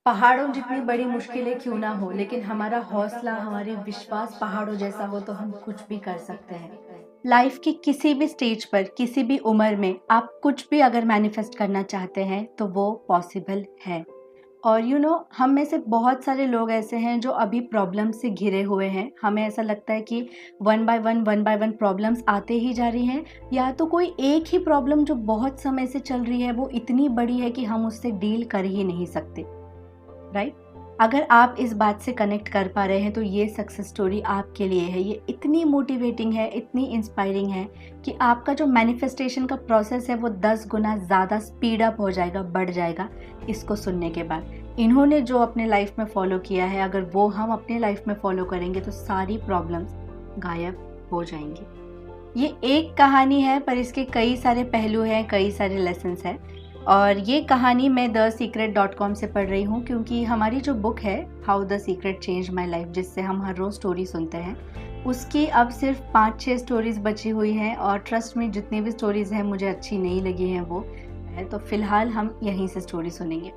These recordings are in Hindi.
पहाड़ों जितनी बड़ी मुश्किलें क्यों ना हो, लेकिन हमारा हौसला, हमारे विश्वास पहाड़ों जैसा हो तो हम कुछ भी कर सकते हैं। लाइफ की किसी भी स्टेज पर, किसी भी उम्र में आप कुछ भी अगर मैनिफेस्ट करना चाहते हैं तो वो पॉसिबल है। और हम में से बहुत सारे लोग ऐसे हैं जो अभी प्रॉब्लम से घिरे हुए हैं। हमें ऐसा लगता है कि वन बाय वन प्रॉब्लम्स आते ही जा रही हैं, या तो कोई एक ही प्रॉब्लम जो बहुत समय से चल रही है वो इतनी बड़ी है कि हम उससे डील कर ही नहीं सकते। राइट। अगर आप इस बात से कनेक्ट कर पा रहे हैं तो ये सक्सेस स्टोरी आपके लिए है। ये इतनी मोटिवेटिंग है, इतनी इंस्पायरिंग है कि आपका जो मैनिफेस्टेशन का प्रोसेस है वो 10 गुना ज़्यादा स्पीड अप हो जाएगा, बढ़ जाएगा इसको सुनने के बाद। इन्होंने जो अपने लाइफ में फॉलो किया है, अगर वो हम अपने लाइफ में फॉलो करेंगे तो सारी प्रॉब्लम्स गायब हो जाएंगी। ये एक कहानी है पर इसके कई सारे पहलू हैं, कई सारे लेसन्स हैं। और ये कहानी मैं theSecret.com से पढ़ रही हूँ, क्योंकि हमारी जो बुक है how the secret change my life, जिससे हम हर रोज़ स्टोरी सुनते हैं, उसकी अब सिर्फ 5-6 स्टोरीज़ बची हुई हैं। और ट्रस्ट में जितनी भी स्टोरीज़ हैं मुझे अच्छी नहीं लगी हैं वो है, तो फ़िलहाल हम यहीं से स्टोरी सुनेंगे।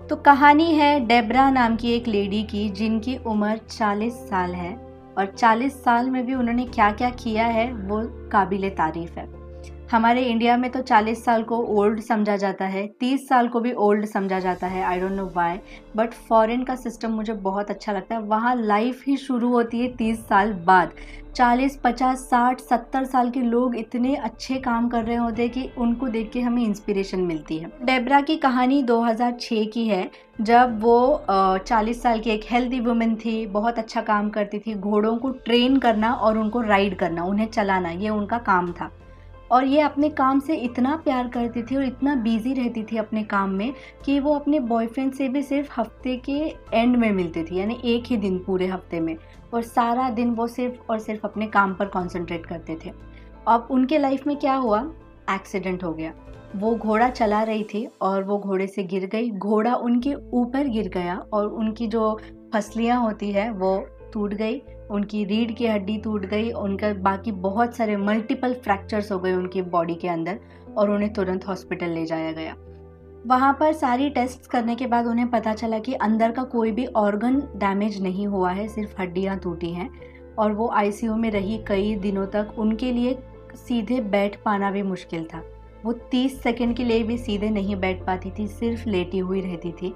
तो कहानी है डेब्रा नाम की एक लेडी की, जिनकी उम्र 40 साल है। और 40 साल में भी उन्होंने क्या क्या किया है वो काबिले तारीफ़ है। हमारे इंडिया में तो 40 साल को ओल्ड समझा जाता है, 30 साल को भी ओल्ड समझा जाता है। I don't know why, but foreign का सिस्टम मुझे बहुत अच्छा लगता है। वहाँ लाइफ ही शुरू होती है 30 साल बाद। 40, 50, 60, 70 साल के लोग इतने अच्छे काम कर रहे होते हैं कि उनको देख के हमें इंस्पिरेशन मिलती है। डेब्रा की कहानी 2006 की है, जब वो 40 साल की एक हेल्दी वुमेन थी, बहुत अच्छा काम करती थी। घोड़ों को ट्रेन करना और उनको राइड करना, उन्हें चलाना, ये उनका काम था। और ये अपने काम से इतना प्यार करती थी और इतना बिजी रहती थी अपने काम में कि वो अपने बॉयफ्रेंड से भी सिर्फ हफ्ते के एंड में मिलती थी, यानी एक ही दिन पूरे हफ्ते में। और सारा दिन वो सिर्फ और सिर्फ अपने काम पर कंसंट्रेट करते थे। अब उनके लाइफ में क्या हुआ, एक्सीडेंट हो गया। वो घोड़ा चला रही थी और वो घोड़े से गिर गई। घोड़ा उनके ऊपर गिर गया और उनकी जो फसलियाँ होती है वो टूट गई, उनकी रीढ़ की हड्डी टूट गई, उनका बाकी बहुत सारे मल्टीपल फ्रैक्चर्स हो गए उनकी बॉडी के अंदर, और उन्हें तुरंत हॉस्पिटल ले जाया गया। वहाँ पर सारी टेस्ट्स करने के बाद उन्हें पता चला कि अंदर का कोई भी ऑर्गन डैमेज नहीं हुआ है, सिर्फ हड्डियाँ टूटी हैं। और वो आईसीयू में रही कई दिनों तक। उनके लिए सीधे बैठ पाना भी मुश्किल था। वो 30 सेकंड के लिए भी सीधे नहीं बैठ पाती थी, सिर्फ लेटी हुई रहती थी।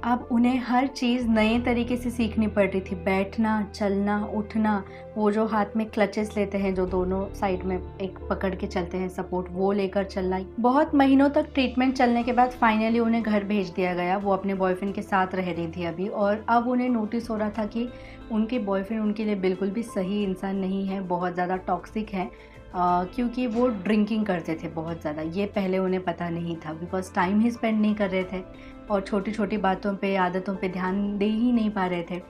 अब उन्हें हर चीज़ नए तरीके से सीखनी पड़ रही थी, बैठना, चलना, उठना। वो जो हाथ में क्लचेस लेते हैं, जो दोनों साइड में एक पकड़ के चलते हैं सपोर्ट, वो लेकर चलना। बहुत महीनों तक ट्रीटमेंट चलने के बाद फाइनली उन्हें घर भेज दिया गया। वो अपने बॉयफ्रेंड के साथ रह रही थी अभी, और अब उन्हें नोटिस हो रहा था कि उनके बॉयफ्रेंड उनके लिए बिल्कुल भी सही इंसान नहीं है, बहुत ज़्यादा टॉक्सिक है। क्योंकि वो ड्रिंकिंग करते थे बहुत ज़्यादा। ये पहले उन्हें पता नहीं था, बिकॉज टाइम ही स्पेंड नहीं कर रहे थे और छोटी छोटी बातों पे, आदतों पे ध्यान दे ही नहीं पा रहे थे।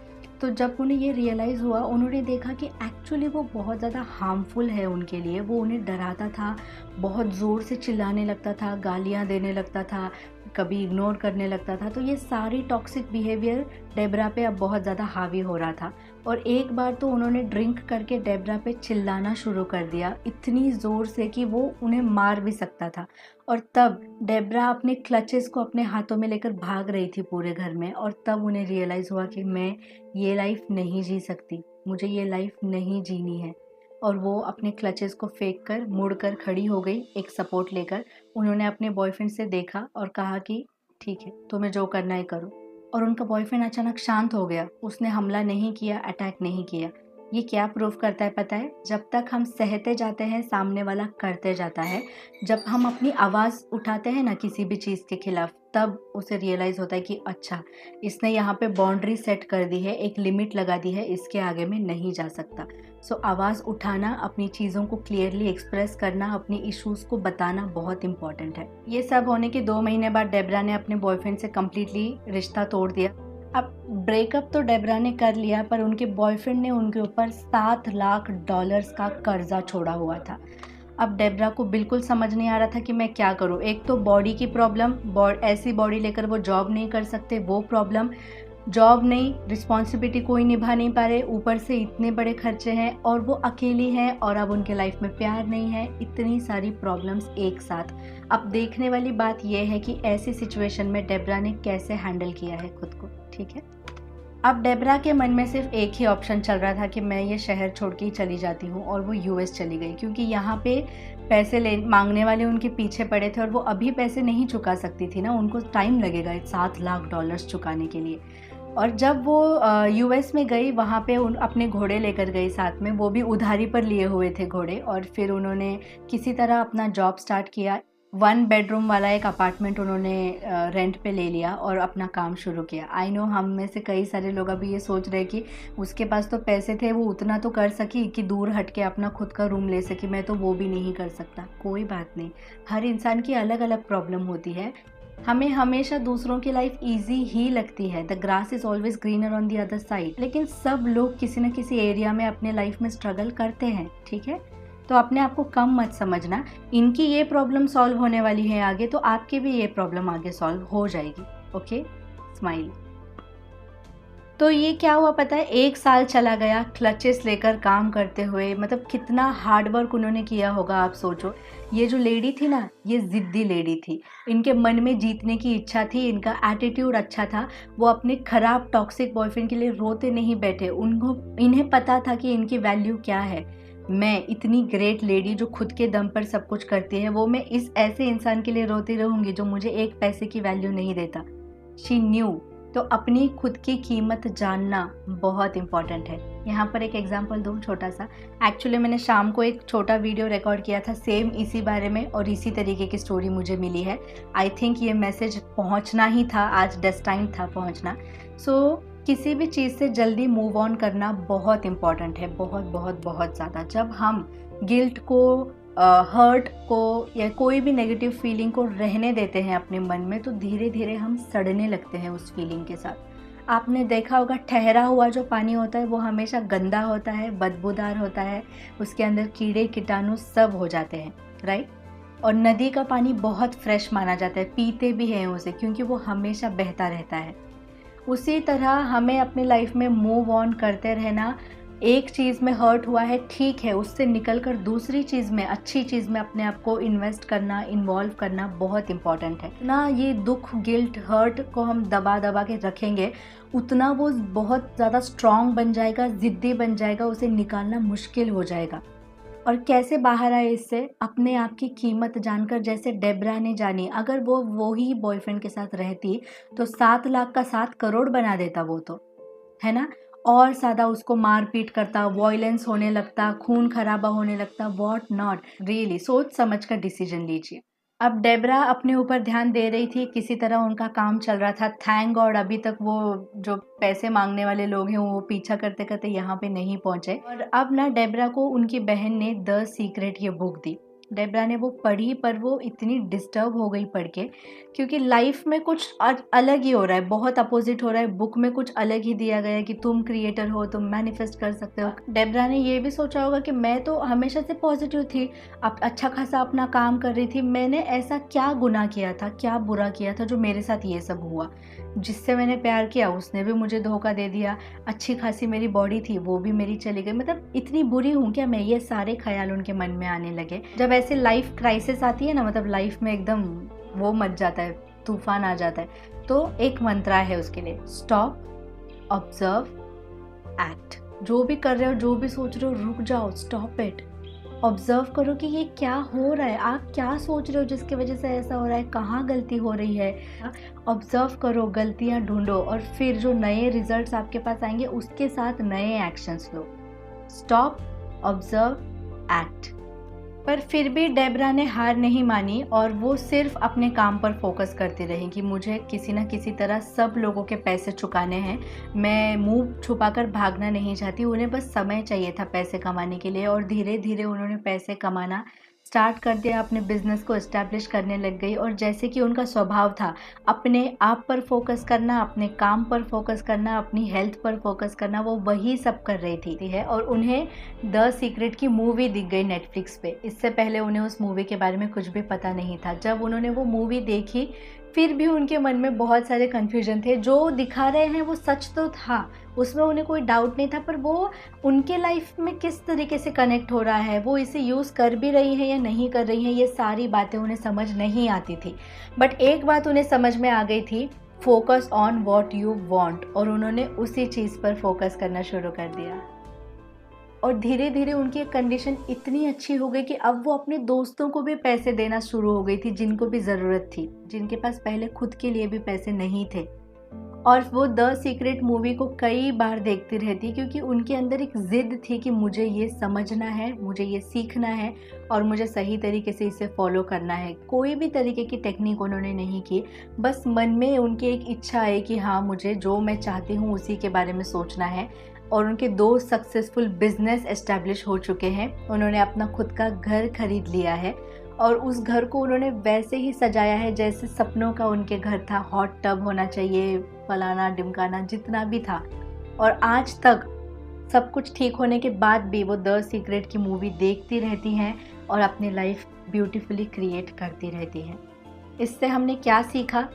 तो जब उन्हें ये रियलाइज़ हुआ, उन्होंने देखा कि एक्चुअली वो बहुत ज़्यादा हार्मफुल है उनके लिए। वो उन्हें डराता था, बहुत ज़ोर से चिल्लाने लगता था, गालियाँ देने लगता था, कभी इग्नोर करने लगता था। तो ये सारी टॉक्सिक बिहेवियर डेब्रा पे अब बहुत ज़्यादा हावी हो रहा था। और एक बार तो उन्होंने ड्रिंक करके डेब्रा पे चिल्लाना शुरू कर दिया, इतनी ज़ोर से कि वो उन्हें मार भी सकता था। और तब डेब्रा अपने क्लचेस को अपने हाथों में लेकर भाग रही थी पूरे घर में। और तब उन्हें रियलाइज़ हुआ कि मैं ये लाइफ नहीं जी सकती, मुझे ये लाइफ नहीं जीनी है। और वो अपने क्लचेस को फेंक कर मुड़ कर खड़ी हो गई, एक सपोर्ट लेकर। उन्होंने अपने बॉयफ्रेंड से देखा और कहा कि ठीक है, तुम्हें जो करना है करो। और उनका बॉयफ्रेंड अचानक शांत हो गया। उसने हमला नहीं किया, अटैक नहीं किया। ये क्या प्रूव करता है पता है? जब तक हम सहते जाते हैं, सामने वाला करते जाता है। जब हम अपनी आवाज़ उठाते हैं ना किसी भी चीज़ के खिलाफ, तब उसे रियलाइज़ होता है कि अच्छा, इसने यहाँ पे बाउंड्री सेट कर दी है, एक लिमिट लगा दी है, इसके आगे मैं नहीं जा सकता। सो आवाज़ उठाना, अपनी चीज़ों को क्लियरली एक्सप्रेस करना, अपनी इश्यूज़ को बताना बहुत इंपॉर्टेंट है। ये सब होने के 2 महीने बाद डेब्रा ने अपने बॉयफ्रेंड से कम्प्लीटली रिश्ता तोड़ दिया। अब ब्रेकअप तो डेब्रा ने कर लिया, पर उनके बॉयफ्रेंड ने उनके ऊपर $7 लाख का कर्जा छोड़ा हुआ था। अब डेब्रा को बिल्कुल समझ नहीं आ रहा था कि मैं क्या करूं। एक तो बॉडी की प्रॉब्लम, ऐसी बॉडी लेकर वो जॉब नहीं कर सकते, वो प्रॉब्लम। जॉब नहीं, रिस्पॉन्सिबिलिटी कोई निभा नहीं पा रहे, ऊपर से इतने बड़े खर्चे हैं और वो अकेली हैं और अब उनके लाइफ में प्यार नहीं है, इतनी सारी प्रॉब्लम्स एक साथ। अब देखने वाली बात यह है कि ऐसी सिचुएशन में डेब्रा ने कैसे हैंडल किया है खुद को, ठीक है। अब डेब्रा के मन में सिर्फ एक ही ऑप्शन चल रहा था कि मैं ये शहर छोड़ के ही चली जाती हूँ, और वो यूएस चली गई, क्योंकि यहाँ पे पैसे ले मांगने वाले उनके पीछे पड़े थे और वो अभी पैसे नहीं चुका सकती थी ना, उनको टाइम लगेगा $7 लाख चुकाने के लिए। और जब वो यूएस में गई, वहाँ पे अपने घोड़े लेकर गई साथ में, वो भी उधारी पर लिए हुए थे घोड़े, और फिर उन्होंने किसी तरह अपना जॉब स्टार्ट किया। 1 बेडरूम वाला एक अपार्टमेंट उन्होंने रेंट पे ले लिया और अपना काम शुरू किया। आई नो हम में से कई सारे लोग अभी ये सोच रहे कि उसके पास तो पैसे थे, वो उतना तो कर सकी कि दूर हट के अपना खुद का रूम ले सकी, मैं तो वो भी नहीं कर सकता। कोई बात नहीं, हर इंसान की अलग अलग प्रॉब्लम होती है। हमें हमेशा दूसरों की लाइफ इजी ही लगती है, the grass is always greener on the other side, लेकिन सब लोग किसी न किसी एरिया में अपने लाइफ में स्ट्रगल करते हैं, ठीक है। तो अपने आप को कम मत समझना, इनकी ये प्रॉब्लम सॉल्व होने वाली है आगे, तो आपकी भी ये प्रॉब्लम आगे सॉल्व हो जाएगी। Okay, smile. तो ये क्या हुआ पता है, 1 साल चला गया क्लचेस लेकर काम करते हुए, मतलब कितना हार्ड वर्क उन्होंने किया होगा आप सोचो। ये जो लेडी थी ना, ये ज़िद्दी लेडी थी, इनके मन में जीतने की इच्छा थी, इनका एटीट्यूड अच्छा था, वो अपने ख़राब टॉक्सिक बॉयफ्रेंड के लिए रोते नहीं बैठे, इन्हें पता था कि इनकी वैल्यू क्या है। मैं इतनी ग्रेट लेडी जो खुद के दम पर सब कुछ करती है, वो मैं इस ऐसे इंसान के लिए रोती रहूँगी जो मुझे 1 पैसे की वैल्यू नहीं देता। She knew. तो अपनी खुद की कीमत जानना बहुत इम्पॉर्टेंट है। यहाँ पर एक एग्जांपल दूँ छोटा सा। एक्चुअली मैंने शाम को एक छोटा वीडियो रिकॉर्ड किया था सेम इसी बारे में, और इसी तरीके की स्टोरी मुझे मिली है। आई थिंक ये मैसेज पहुँचना ही था, आज डेस्टाइन था पहुँचना। सो किसी भी चीज़ से जल्दी मूव ऑन करना बहुत इम्पॉर्टेंट है, बहुत बहुत बहुत ज़्यादा। जब हम गिल्ट को, हर्ट को या कोई भी नेगेटिव फीलिंग को रहने देते हैं अपने मन में, तो धीरे धीरे हम सड़ने लगते हैं उस फीलिंग के साथ। आपने देखा होगा ठहरा हुआ जो पानी होता है वो हमेशा गंदा होता है, बदबूदार होता है, उसके अंदर कीड़े कीटाणु सब हो जाते हैं, राइट। और नदी का पानी बहुत फ्रेश माना जाता है, पीते भी हैं उसे, क्योंकि वो हमेशा बहता रहता है। उसी तरह हमें अपनी लाइफ में मूव ऑन करते रहना। एक चीज़ में हर्ट हुआ है, ठीक है, उससे निकलकर दूसरी चीज़ में, अच्छी चीज़ में अपने आप को इन्वेस्ट करना, इन्वॉल्व करना बहुत इम्पॉर्टेंट है ना। ये दुख, गिल्ट, हर्ट को हम दबा दबा के रखेंगे, उतना वो बहुत ज़्यादा स्ट्रॉन्ग बन जाएगा, ज़िद्दी बन जाएगा, उसे निकालना मुश्किल हो जाएगा। और कैसे बाहर आए इससे, अपने आप की कीमत जानकर, जैसे डेब्रा ने जानी। अगर वो ही बॉयफ्रेंड के साथ रहती तो 7 लाख का 7 करोड़ बना देता वो, तो है ना। और ज़्यादा उसको मारपीट करता, वॉयलेंस होने लगता, खून खराबा होने लगता, व्हाट नॉट। रियली सोच समझ कर डिसीजन लीजिए। अब डेब्रा अपने ऊपर ध्यान दे रही थी, किसी तरह उनका काम चल रहा था। थैंक गॉड अभी तक वो जो पैसे मांगने वाले लोग हैं वो पीछा करते करते यहाँ पे नहीं पहुँचे। और अब ना डेब्रा को उनकी बहन ने द सीक्रेट ये बुक दी। डेब्रा ने वो पढ़ी, पर वो इतनी डिस्टर्ब हो गई पढ़ के, क्योंकि लाइफ में कुछ अलग ही हो रहा है, बहुत अपोजिट हो रहा है। बुक में कुछ अलग ही दिया गया है कि तुम क्रिएटर हो, तुम मैनिफेस्ट कर सकते हो। डेब्रा ने ये भी सोचा होगा कि मैं तो हमेशा से पॉजिटिव थी, अब अच्छा खासा अपना काम कर रही थी, मैंने ऐसा क्या गुनाह किया था, क्या बुरा किया था जो मेरे साथ ये सब हुआ। जिससे मैंने प्यार किया उसने भी मुझे धोखा दे दिया, अच्छी खासी मेरी बॉडी थी वो भी मेरी चली गई, मतलब इतनी बुरी हूँ क्या मैं। ये सारे ख्याल उनके मन में आने लगे। जब ऐसे लाइफ क्राइसिस आती है ना, मतलब लाइफ में एकदम वो मच जाता है, तूफान आ जाता है, तो एक मंत्रा है उसके लिए, स्टॉप, ऑब्जर्व, एक्ट। जो भी कर रहे हो, जो भी सोच रहे हो, रुक जाओ, स्टॉप इट। ऑब्जर्व करो कि ये क्या हो रहा है, आप क्या सोच रहे हो जिसकी वजह से ऐसा हो रहा है, कहाँ गलती हो रही है। ऑब्जर्व करो, गलतियाँ ढूंढो, और फिर जो नए रिजल्ट्स आपके पास आएंगे उसके साथ नए एक्शंस लो। Stop, observe, act. पर फिर भी डेब्रा ने हार नहीं मानी और वो सिर्फ अपने काम पर फोकस करती रही कि मुझे किसी न किसी तरह सब लोगों के पैसे चुकाने हैं, मैं मुंह छुपाकर भागना नहीं चाहती। उन्हें बस समय चाहिए था पैसे कमाने के लिए, और धीरे धीरे उन्होंने पैसे कमाना स्टार्ट कर दिया, अपने बिजनेस को एस्टैब्लिश करने लग गई। और जैसे कि उनका स्वभाव था अपने आप पर फोकस करना, अपने काम पर फोकस करना, अपनी हेल्थ पर फोकस करना, वो वही सब कर रही थी है। और उन्हें द सीक्रेट की मूवी दिख गई नेटफ्लिक्स पे। इससे पहले उन्हें उस मूवी के बारे में कुछ भी पता नहीं था। जब उन्होंने वो मूवी देखी फिर भी उनके मन में बहुत सारे कन्फ्यूजन थे। जो दिखा रहे हैं वो सच तो था, उसमें उन्हें कोई डाउट नहीं था, पर वो उनके लाइफ में किस तरीके से कनेक्ट हो रहा है, वो इसे यूज़ कर भी रही हैं या नहीं कर रही हैं, ये सारी बातें उन्हें समझ नहीं आती थी। बट एक बात उन्हें समझ में आ गई थी, focus on what you want, और उन्होंने उसी चीज़ पर फोकस करना शुरू कर दिया। और धीरे धीरे उनकी कंडीशन इतनी अच्छी हो गई कि अब वो अपने दोस्तों को भी पैसे देना शुरू हो गई थी, जिनको भी ज़रूरत थी, जिनके पास पहले खुद के लिए भी पैसे नहीं थे। और वो द सीक्रेट मूवी को कई बार देखती रहती, क्योंकि उनके अंदर एक ज़िद थी कि मुझे ये समझना है, मुझे ये सीखना है और मुझे सही तरीके से इसे फॉलो करना है। कोई भी तरीके की टेक्निक उन्होंने नहीं की, बस मन में उनकी एक इच्छा है कि हाँ, मुझे जो मैं चाहती हूँ उसी के बारे में सोचना है। और उनके 2 सक्सेसफुल बिजनेस एस्टैब्लिश हो चुके हैं। उन्होंने अपना खुद का घर खरीद लिया है और उस घर को उन्होंने वैसे ही सजाया है जैसे सपनों का उनके घर था। हॉट टब होना चाहिए, फलाना ढिमकाना, जितना भी था। और आज तक सब कुछ ठीक होने के बाद भी वो द सीक्रेट की मूवी देखती रहती हैं और अपनी लाइफ ब्यूटीफुली क्रिएट करती रहती हैं। इससे हमने क्या सीखा?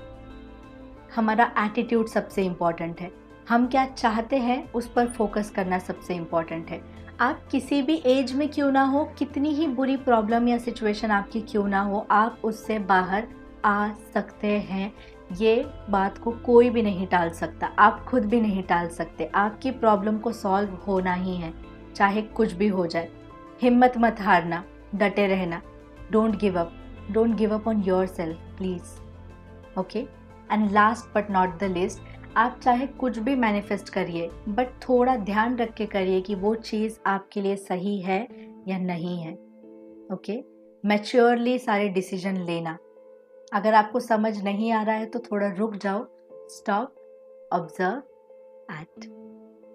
हमारा एटीट्यूड सबसे इम्पॉर्टेंट है। हम क्या चाहते हैं उस पर फोकस करना सबसे इम्पॉर्टेंट है। आप किसी भी एज में क्यों ना हो, कितनी ही बुरी प्रॉब्लम या सिचुएशन आपकी क्यों ना हो, आप उससे बाहर आ सकते हैं। ये बात को कोई भी नहीं टाल सकता, आप खुद भी नहीं टाल सकते। आपकी प्रॉब्लम को सॉल्व होना ही है, चाहे कुछ भी हो जाए। हिम्मत मत हारना, डटे रहना। Don't give up on your self please. Okay, and last but not the list, आप चाहे कुछ भी मैनिफेस्ट करिए, बट थोड़ा ध्यान रख के करिए कि वो चीज़ आपके लिए सही है या नहीं है। ओके, मैच्योरली सारे डिसीजन लेना। अगर आपको समझ नहीं आ रहा है तो थोड़ा रुक जाओ, stop, observe, act.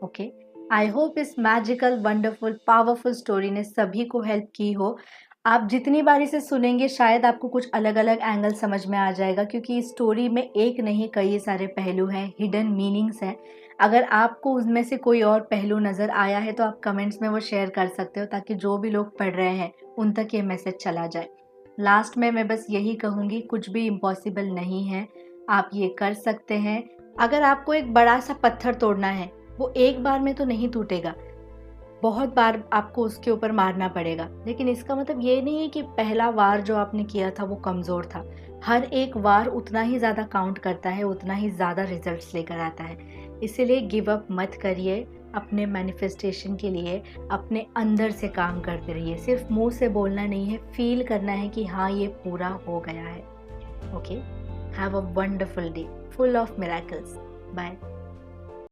Okay, I hope इस मैजिकल, वंडरफुल, पावरफुल स्टोरी ने सभी को हेल्प की हो। आप जितनी बार इसे सुनेंगे शायद आपको कुछ अलग अलग एंगल समझ में आ जाएगा, क्योंकि इस स्टोरी में एक नहीं कई सारे पहलू हैं, हिडन मीनिंग्स हैं। अगर आपको उनमें से कोई और पहलू नज़र आया है तो आप कमेंट्स में वो शेयर कर सकते हो, ताकि जो भी लोग पढ़ रहे हैं उन तक ये मैसेज चला जाए। लास्ट में मैं बस यही कहूँगी, कुछ भी इम्पॉसिबल नहीं है, आप ये कर सकते हैं। अगर आपको एक बड़ा सा पत्थर तोड़ना है, वो एक बार में तो नहीं टूटेगा, बहुत बार आपको उसके ऊपर मारना पड़ेगा। लेकिन इसका मतलब ये नहीं है कि पहला वार जो आपने किया था वो कमज़ोर था। हर एक वार उतना ही ज़्यादा काउंट करता है, उतना ही ज़्यादा रिजल्ट्स लेकर आता है। इसीलिए गिव अप मत करिए। अपने मैनिफेस्टेशन के लिए अपने अंदर से काम करते रहिए। सिर्फ मुंह से बोलना नहीं है, फील करना है कि हाँ, ये पूरा हो गया है। Okay, have a wonderful day full of miracles. Bye.